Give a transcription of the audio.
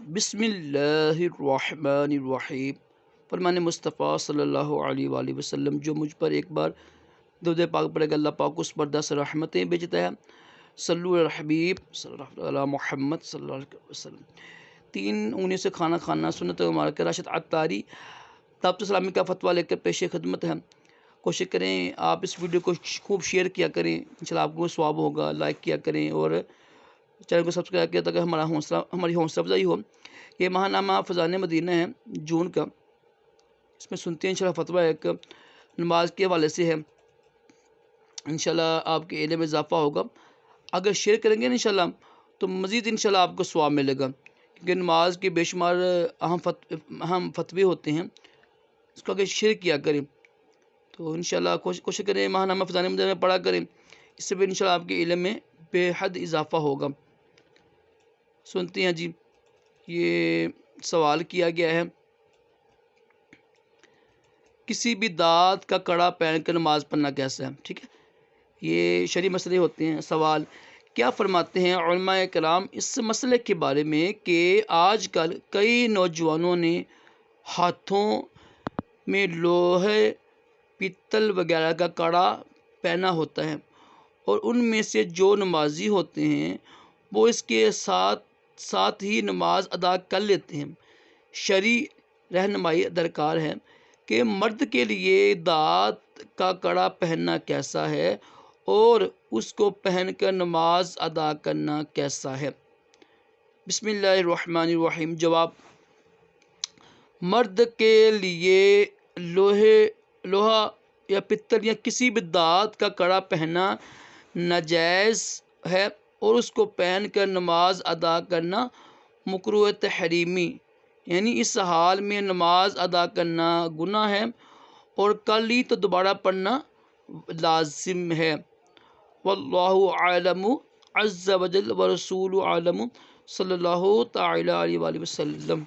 بسم اللہ الرحمن الرحیم۔ فرمان مصطفیٰ صلی اللہ علیہ وآلہ وسلم، جو مجھ پر ایک بار درود پاک پڑھے گا اللہ پاک اس پر 10 رحمتیں بھیجتا ہے۔ صلو علی الحبیب صلی اللہ علیہ محمد صلی اللہ علیہ وسلم۔ 3 انگلیوں سے کھانا کھانا سنت مبارکہ۔ راشد عطاری دعوت اسلامی کا فتویٰ لے کر پیش خدمت ہے۔ کوشش کریں آپ اس ویڈیو کو خوب شیئر کیا کریں، انشاءاللہ آپ کو ثواب ہوگا۔ لائک کیا کریں اور چینل کو سبسکرائب کیا تاکہ ہماری حوصلہ افزائی ہو۔ یہ ماہ نامہ فضائل مدینہ ہے جون کا، اس میں سنتے ہیں انشاءاللہ فتویٰ ایک نماز کے حوالے سے ہے، انشاءاللہ آپ کے علم میں اضافہ ہوگا۔ اگر شیئر کریں گے انشاءاللہ تو مزید انشاءاللہ آپ کو ثواب ملے گا، کیونکہ نماز کے بے شمار اہم فتوے ہوتے ہیں، اس کو اگر شیئر کیا کریں تو انشاءاللہ کوشش کریں ماہ نامہ فضائل مدینہ پڑھا کریں، اس سے بھی انشاءاللہ آپ کے علم میں بے حد اضافہ ہوگا۔ سنتے ہیں جی، یہ سوال کیا گیا ہے، کسی بھی دانت کا کڑا پہن کر نماز پڑھنا کیسا ہے؟ ٹھیک ہے، یہ شرعی مسئلے ہوتے ہیں۔ سوال کیا فرماتے ہیں علماء کرام اس مسئلے کے بارے میں کہ آج کل کئی نوجوانوں نے ہاتھوں میں لوہے پیتل وغیرہ کا کڑا پہنا ہوتا ہے، اور ان میں سے جو نمازی ہوتے ہیں وہ اس کے ساتھ ہی نماز ادا کر لیتے ہیں۔ شرعی رہنمائی درکار ہے کہ مرد کے لیے دانت کا کڑا پہننا کیسا ہے اور اس کو پہن کر نماز ادا کرنا کیسا ہے۔ بسم اللہ الرحمن الرحیم۔ جواب، مرد کے لیے لوہا یا پتل یا کسی بھی دانت کا کڑا پہننا ناجائز ہے، اور اس کو پہن کر نماز ادا کرنا مکروہ تحریمی، یعنی اس حال میں نماز ادا کرنا گناہ ہے اور کر لی تو دوبارہ پڑھنا لازم ہے۔ واللہ اعلم عز وجل ورسولہ اعلم، صلی اللہ تعالی علیہ وآلہ وسلم۔